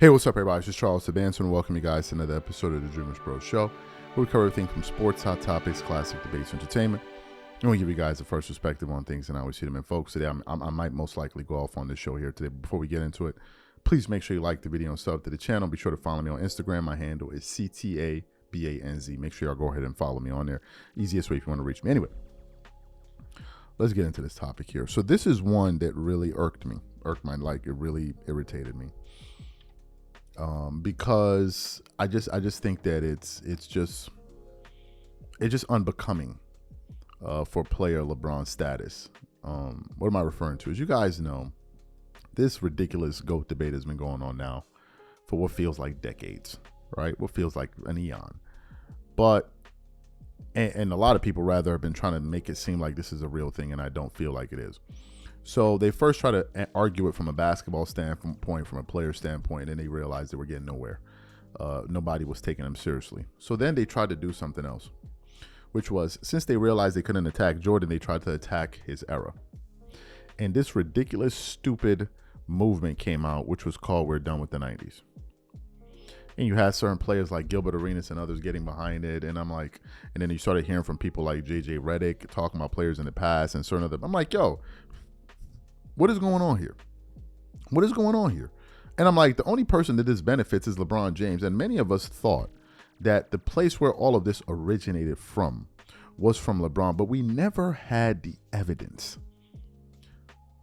Hey, what's up, everybody? It's just Charles Sabanson, and welcome you guys to another episode of the DREAMERSPRO show, where we cover everything from sports, hot topics, classic debates, entertainment, and we give you guys the first perspective on things and how we see them. And folks, today I might most likely go off on this show here today. But before we get into it, please make sure you like the video and sub to the channel. Be sure to follow me on Instagram. My handle is CTABANZ. Make sure y'all go ahead and follow me on there. Easiest way if you want to reach me. Anyway, let's get into this topic here. So this is one that really irked my it really irritated me. Because I just think that it's just unbecoming for player LeBron's status. What am I referring to? As you guys know, this ridiculous GOAT debate has been going on now for what feels like decades, right? What feels like an eon. But and a lot of people rather have been trying to make it seem like this is a real thing, and I don't feel like it is. So they first try to argue it from a basketball standpoint, from a player standpoint, and they realized they were getting nowhere. Nobody was taking them seriously. So then they tried to do something else, which was, since they realized they couldn't attack Jordan, they tried to attack his era. And this ridiculous, stupid movement came out, which was called "We're Done with the 90s." And you had certain players like Gilbert Arenas and others getting behind it. And I'm like, and then you started hearing from people like JJ Redick talking about players in the past and certain other. I'm like, yo, what is going on here? What is going on here? And I'm like, the only person that this benefits is LeBron James. And many of us thought that the place where all of this originated from was from LeBron, but we never had the evidence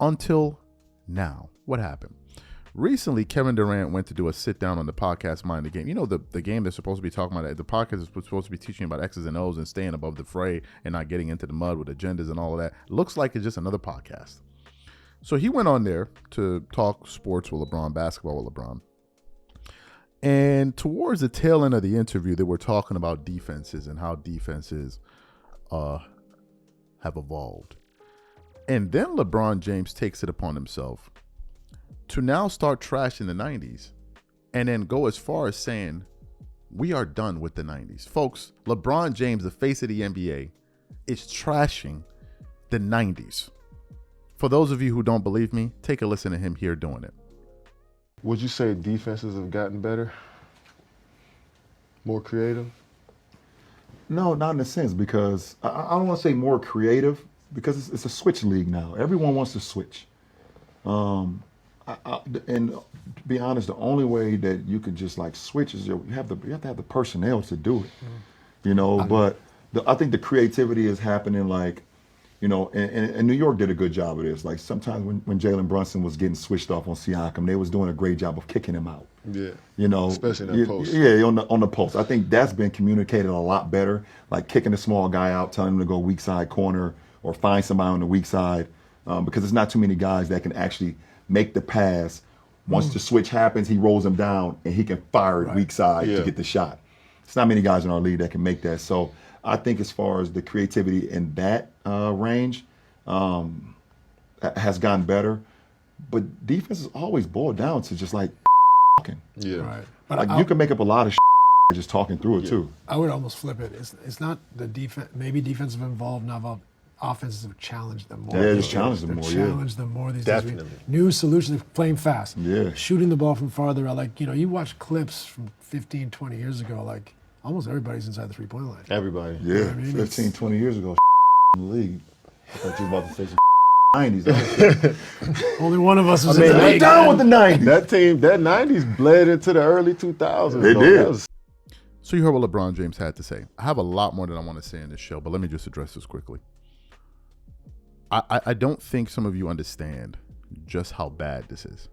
until now. What happened? Recently, Kevin Durant went to do a sit down on the podcast Mind the Game. You know, the game that's supposed to be talking about, the podcast is supposed to be teaching about X's and O's and staying above the fray and not getting into the mud with agendas and all of that. Looks like it's just another podcast. So he went on there to talk sports with LeBron, basketball with LeBron. And towards the tail end of the interview, they were talking about defenses and how defenses have evolved. And then LeBron James takes it upon himself to now start trashing the 90s and then go as far as saying, we are done with the 90s. Folks, LeBron James, the face of the NBA, is trashing the 90s. For those of you who don't believe me, take a listen to him here doing it. Would you say defenses have gotten better? More creative? No, not in a sense, because I don't want to say more creative, because it's a switch league now. Everyone wants to switch. And to be honest, the only way that you can just like switch is you have to have the personnel to do it. You know, but I think the creativity is happening like, you know, and New York did a good job of this. Like sometimes when Jalen Brunson was getting switched off on Siakam, they was doing a great job of kicking him out. Yeah. You know, especially in that post. Yeah, on the post. I think that's been communicated a lot better. Like kicking a small guy out, telling him to go weak side corner or find somebody on the weak side, because there's not too many guys that can actually make the pass. Once the switch happens, he rolls him down and he can fire it weak side to get the shot. It's not many guys in our league that can make that. So I think as far as the creativity in that range has gotten better, but defense has always boiled down to just like talking. Yeah, right. But like you can make up a lot of just talking through it too. I would almost flip it. It's not the defense. Maybe defense have involved now. Offenses have challenged them more. Yeah, just challenged them more. Challenged them more these Definitely. days. New solutions, playing fast. Yeah. Shooting the ball from farther out. Like, you know, you watch clips from 15, 20 years ago, like almost everybody's inside the three-point line. Everybody. Yeah, You know what I mean? 15, 20 years ago in the league. I thought you were about to say some 90s. Only one of us was in Man, the I'm league. down with the 90s. That team, that 90s bled into the early 2000s. They though. did. That was- So you heard what LeBron James had to say. I have a lot more that I want to say in this show, but let me just address this quickly. I don't think some of you understand just how bad this is.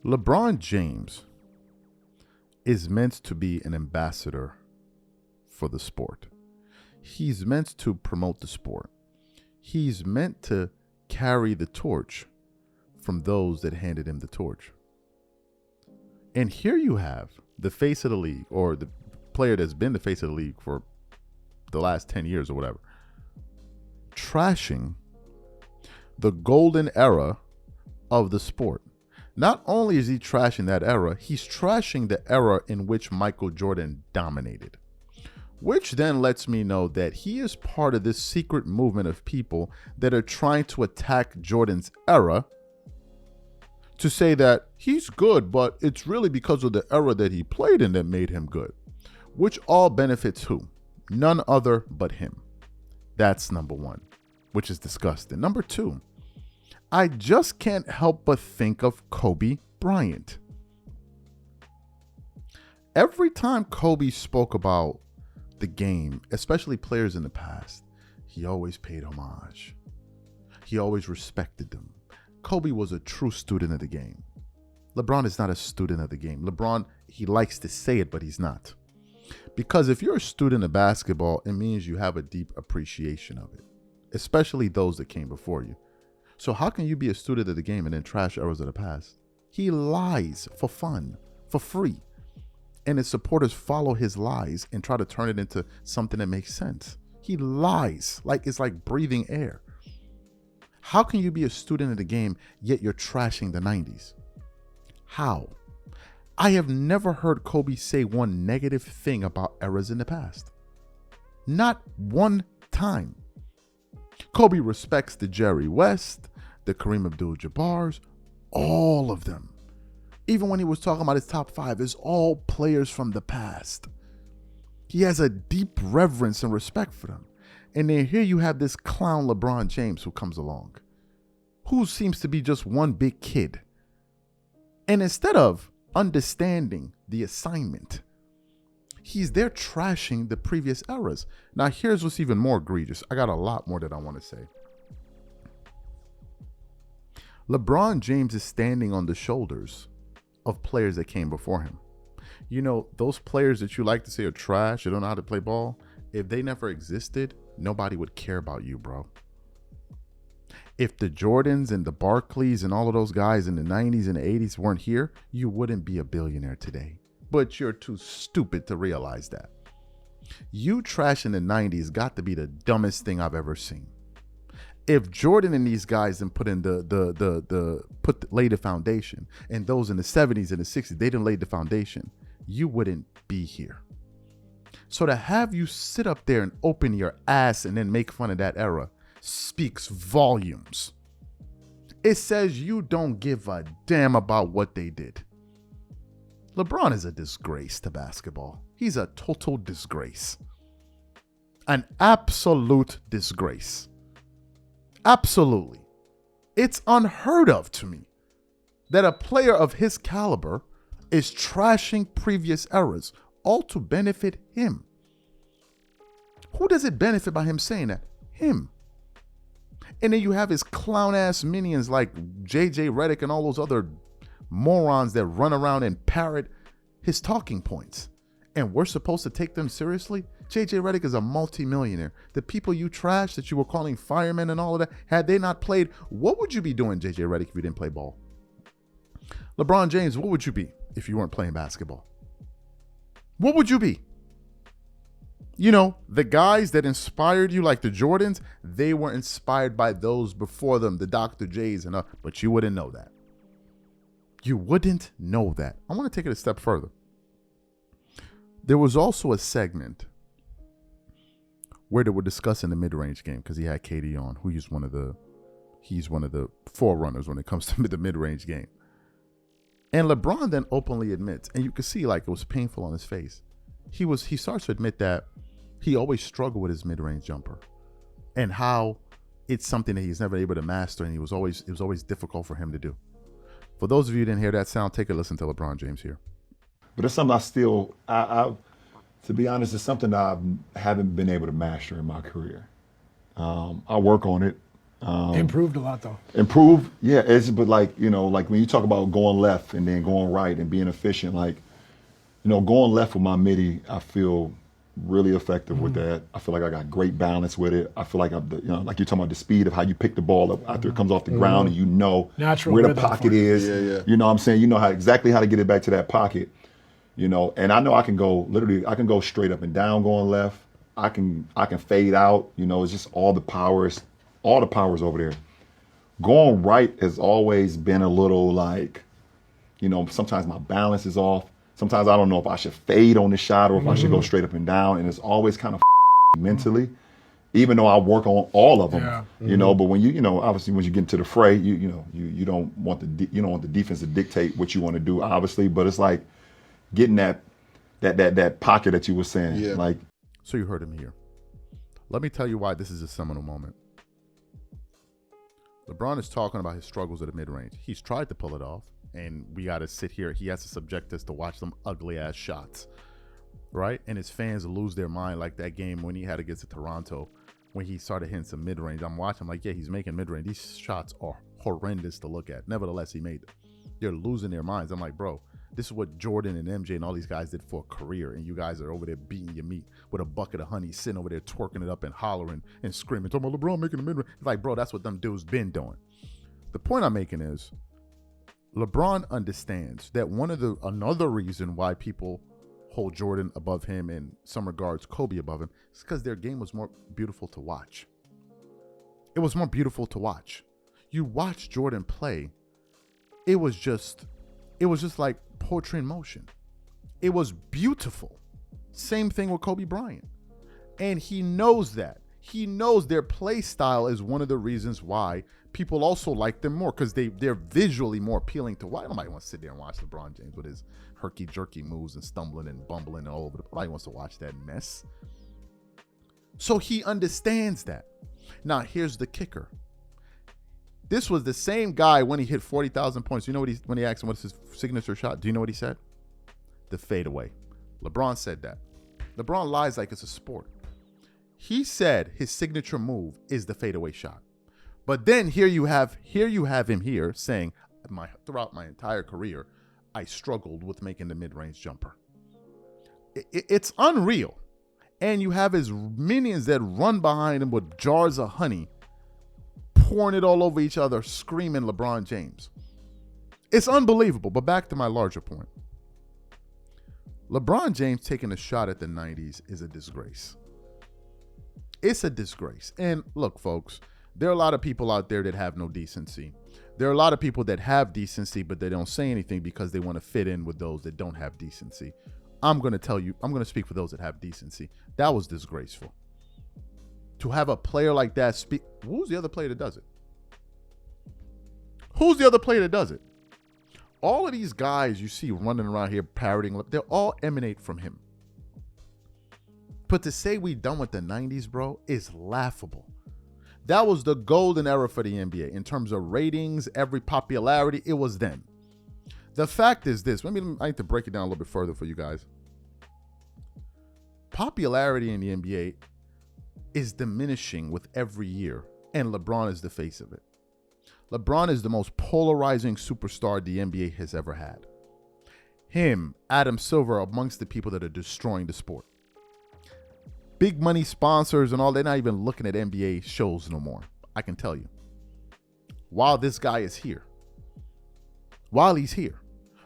LeBron James is meant to be an ambassador for the sport. He's meant to promote the sport. He's meant to carry the torch from those that handed him the torch. And here you have the face of the league, or the player that's been the face of the league for the last 10 years or whatever, trashing the golden era of the sport. Not only is he trashing that era, he's trashing the era in which Michael Jordan dominated. Which then lets me know that he is part of this secret movement of people that are trying to attack Jordan's era to say that he's good, but it's really because of the era that he played in that made him good, which all benefits who? None other but him. That's number one, which is disgusting. Number two, I just can't help but think of Kobe Bryant. Every time Kobe spoke about the game, especially players in the past, he always paid homage. He always respected them. Kobe was a true student of the game. LeBron is not a student of the game. LeBron, he likes to say it, but he's not. Because if you're a student of basketball, it means you have a deep appreciation of it, especially those that came before you. So how can you be a student of the game and then trash eras of the past? He lies for fun, for free. And his supporters follow his lies and try to turn it into something that makes sense. He lies like it's like breathing air. How can you be a student of the game, yet you're trashing the 90s? How? I have never heard Kobe say one negative thing about eras in the past. Not one time. Kobe respects the Jerry West, the Kareem Abdul-Jabbars, all of them. Even when he was talking about his top five, it's all players from the past. He has a deep reverence and respect for them. And then here you have this clown LeBron James who comes along, who seems to be just one big kid. And instead of understanding the assignment, he's there trashing the previous eras. Now, here's what's even more egregious. I got a lot more that I want to say. LeBron James is standing on the shoulders of players that came before him. You know, those players that you like to say are trash, they don't know how to play ball, if they never existed, nobody would care about you, bro. If the Jordans and the Barkleys and all of those guys in the 90s and the 80s weren't here, you wouldn't be a billionaire today. But you're too stupid to realize that. You trash in the 90s got to be the dumbest thing I've ever seen. If Jordan and these guys didn't put in lay the foundation, and those in the 70s and the 60s, they didn't lay the foundation, you wouldn't be here. So to have you sit up there and open your ass and then make fun of that era speaks volumes. It says you don't give a damn about what they did. LeBron is a disgrace to basketball. He's a total disgrace. An absolute disgrace. Absolutely. It's unheard of to me that a player of his caliber is trashing previous eras, all to benefit him. Who does it benefit by him saying that? Him. And then you have his clown-ass minions like JJ Redick and all those other morons that run around and parrot his talking points. And we're supposed to take them seriously? JJ Redick is a multimillionaire. The people you trash that you were calling firemen and all of that, had they not played, what would you be doing, JJ Redick, if you didn't play ball? LeBron James, what would you be if you weren't playing basketball? What would you be? You know, the guys that inspired you, like the Jordans, they were inspired by those before them, the Dr. J's, but you wouldn't know that. You wouldn't know that. I want to take it a step further. There was also a segment where they were discussing the mid-range game because he had KD on, who he's one of the forerunners when it comes to the mid-range game. And LeBron then openly admits, and you could see like it was painful on his face. He starts to admit that he always struggled with his mid-range jumper and how it's something that he's never able to master, and it was always difficult for him to do. For those of you who didn't hear that sound, take a listen to LeBron James here. But it's something to be honest, it's something that I haven't been able to master in my career. I work on it. Improved a lot though. Improve, yeah. But like when you talk about going left and then going right and being efficient, going left with my midi, I feel really effective with that. I feel like I got great balance with it. I feel like like you're talking about the speed of how you pick the ball up after it comes off the ground, and you know Natural where the rhythm pocket for it. is. Yeah. You know what I'm saying? You know exactly how to get it back to that pocket. And I know I can go straight up and down going left. I can fade out. It's just all the powers over there. Going right has always been a little sometimes my balance is off. Sometimes I don't know if I should fade on the shot or if I should go straight up and down. And it's always kind of mentally. even though I work on all of them. Yeah. You know, but when you know, obviously when you get into the fray, you don't want the defense to dictate what you want to do, obviously. But it's like getting that pocket that you were saying. Yeah. Like, So you heard him here. Let me tell you why this is a seminal moment. LeBron is talking about his struggles at the mid-range. He's tried to pull it off, and we got to sit here. He has to subject us to watch some ugly-ass shots, right? And his fans lose their mind, like that game when he had against the Toronto, when he started hitting some mid-range. I'm watching, I'm like, yeah, he's making mid-range. These shots are horrendous to look at. Nevertheless, he made them. They're losing their minds. I'm like, bro, this is what Jordan and MJ and all these guys did for a career, and you guys are over there beating your meat with a bucket of honey, sitting over there twerking it up and hollering and screaming, talking about LeBron making the mid-range. It's like, bro, that's what them dudes been doing. The point I'm making is LeBron understands that another reason why people hold Jordan above him, in some regards Kobe above him, is because their game was more beautiful to watch. It was more beautiful to watch. You watch Jordan play, it was just like poetry in motion. It was beautiful. Same thing with Kobe Bryant. And he knows that. He knows their play style is one of the reasons why people also like them more, because they're visually more appealing to. Why nobody wants to sit there and watch LeBron James with his herky-jerky moves and stumbling and bumbling all over the place? Nobody wants to watch that mess. So he understands that. Now, here's the kicker. This was the same guy when he hit 40,000 points. You know what when he asked him what's his signature shot? Do you know what he said? The fadeaway. LeBron said that. LeBron lies like it's a sport. He said his signature move is the fadeaway shot. But then here you have him here saying, throughout my entire career, I struggled with making the mid-range jumper. It's unreal. And you have his minions that run behind him with jars of honey, pouring it all over each other, screaming LeBron James. It's unbelievable. But back to my larger point. LeBron James taking a shot at the 90s is a disgrace. It's a disgrace. And look, folks, there are a lot of people out there that have no decency. There are a lot of people that have decency, but they don't say anything because they want to fit in with those that don't have decency. I'm going to speak for those that have decency. That was disgraceful. To have a player like that speak. Who's the other player that does it? Who's the other player that does it? All of these guys you see running around here parroting, they all emanate from him. But to say we done with the 90s, bro, is laughable. That was the golden era for the NBA. In terms of ratings, every popularity, it was then. The fact is this. I need to break it down a little bit further for you guys. Popularity in the NBA is diminishing with every year, and LeBron is the face of it. LeBron is the most polarizing superstar the NBA has ever had. Him, Adam Silver, are amongst the people that are destroying the sport. Big money sponsors and all, they're not even looking at NBA shows no more. I can tell you. While this guy is here. While he's here.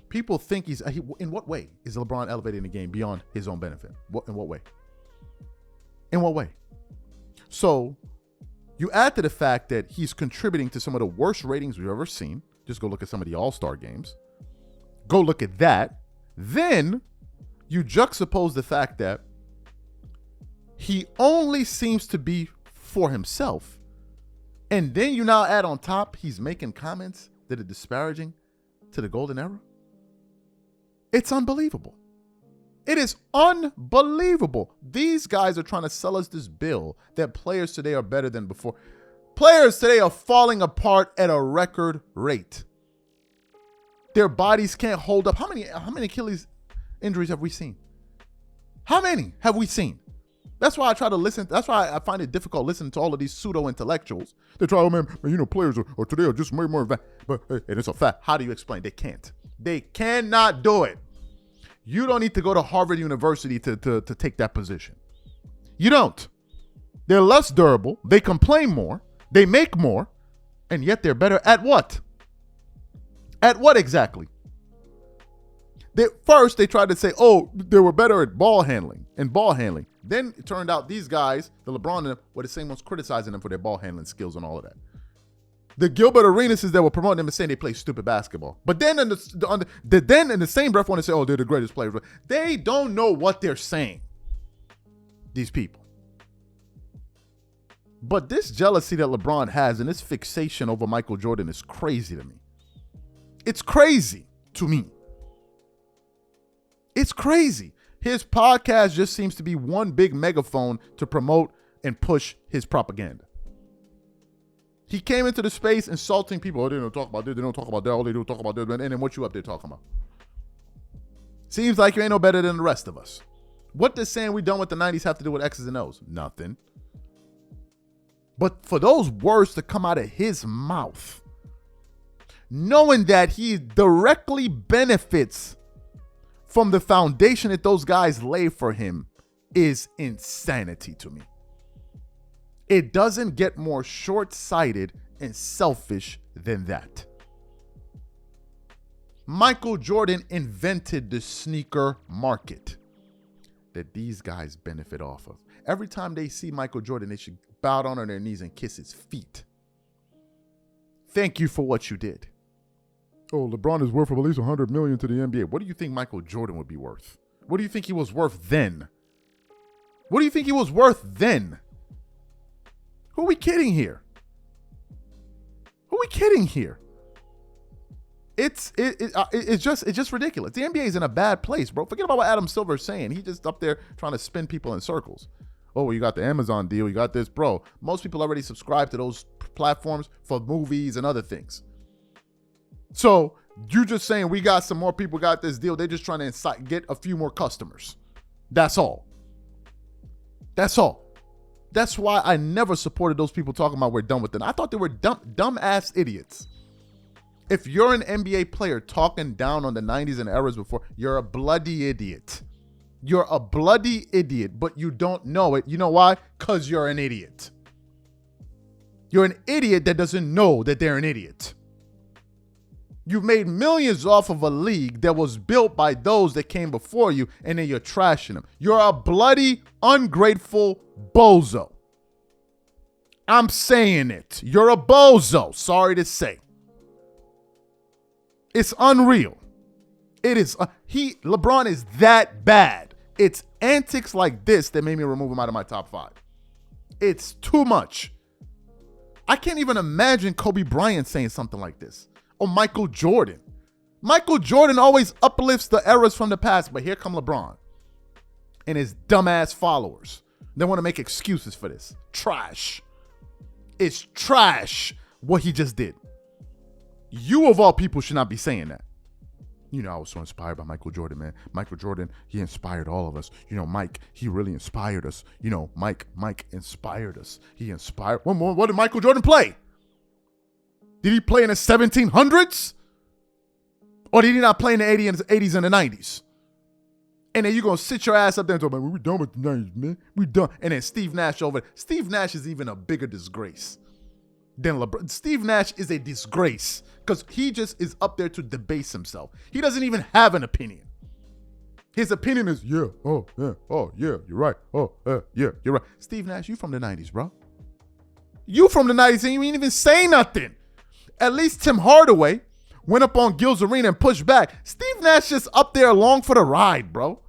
People think in what way is LeBron elevating the game beyond his own benefit? In what way? In what way? So, you add to the fact that he's contributing to some of the worst ratings we've ever seen. Just go look at some of the All-Star games. Go look at that. Then, you juxtapose the fact that he only seems to be for himself. And then you now add on top, he's making comments that are disparaging to the golden era. It's unbelievable. It is unbelievable. These guys are trying to sell us this bill that players today are better than before. Players today are falling apart at a record rate. Their bodies can't hold up. How many Achilles injuries have we seen? How many have we seen? That's why I try to listen. That's why I find it difficult listening to all of these pseudo-intellectuals. They try, oh man, players are today are just way more advanced. But and it's a fact. How do you explain? They can't. They cannot do it. You don't need to go to Harvard University to take that position. You don't. They're less durable. They complain more. They make more. And yet they're better at what? At what exactly? First, they tried to say, oh, they were better at ball handling and ball handling. Then it turned out these guys, the LeBron and them, were the same ones criticizing them for their ball handling skills and all of that. The Gilbert Arenases that were promoting them and saying they play stupid basketball. But then in the same breath, want to say, oh, they're the greatest players. They don't know what they're saying. These people. But this jealousy that LeBron has and this fixation over Michael Jordan is crazy to me. It's crazy to me. It's crazy. His podcast just seems to be one big megaphone to promote and push his propaganda. He came into the space insulting people. Oh, they don't talk about this. They don't talk about that. All they do is talk about this. And then what you up there talking about? Seems like you ain't no better than the rest of us. What does saying we done with the 90s have to do with X's and O's? Nothing. But for those words to come out of his mouth, knowing that he directly benefits from the foundation that those guys lay for him, is insanity to me. It doesn't get more short-sighted and selfish than that. Michael Jordan invented the sneaker market that these guys benefit off of. Every time they see Michael Jordan, they should bow down on their knees and kiss his feet. Thank you for what you did. Oh, LeBron is worth at least $100 million to the NBA. What do you think Michael Jordan would be worth? What do you think he was worth then? What do you think he was worth then? Who are we kidding here? Who are we kidding here? It's just ridiculous. The NBA is in a bad place, bro. Forget about what Adam Silver is saying. He just up there trying to spin people in circles. Oh, well, you got the Amazon deal. You got this, bro. Most people already subscribe to those platforms for movies and other things. So you just saying we got some more people got this deal. They're just trying to get a few more customers. That's all. That's all. That's why I never supported those people talking about we're done with it. I thought they were dumb-ass idiots. If you're an NBA player talking down on the 90s and eras before, you're a bloody idiot. You're a bloody idiot, but you don't know it. You know why? Because you're an idiot. You're an idiot that doesn't know that they're an idiot. You've made millions off of a league that was built by those that came before you, and then you're trashing them. You're a bloody, ungrateful bozo. I'm saying it. You're a bozo. Sorry to say. It's unreal. It is. LeBron is that bad. It's antics like this that made me remove him out of my top 5. It's too much. I can't even imagine Kobe Bryant saying something like this. Or Michael Jordan. Michael Jordan always uplifts the eras from the past, but here come LeBron and his dumbass followers. They want to make excuses for this. Trash. It's trash what he just did. You of all people should not be saying that. You know, I was so inspired by Michael Jordan, man. Michael Jordan, he inspired all of us. You know, Mike, he really inspired us. You know, Mike inspired us. He inspired. What did Michael Jordan play? Did he play in the 1700s? Or did he not play in the 80s and the 90s? And then you're going to sit your ass up there and talk, man, we're done with the 90s, man. We done. And then Steve Nash over there. Steve Nash is even a bigger disgrace than LeBron. Steve Nash is a disgrace because he just is up there to debase himself. He doesn't even have an opinion. His opinion is, yeah, oh, yeah, you're right. Oh, yeah, you're right. Steve Nash, you from the 90s, bro. You from the 90s and you ain't even say nothing. At least Tim Hardaway went up on Gil's Arena and pushed back. Steve Nash just up there along for the ride, bro.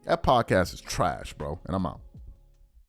That podcast is trash, bro. And I'm out.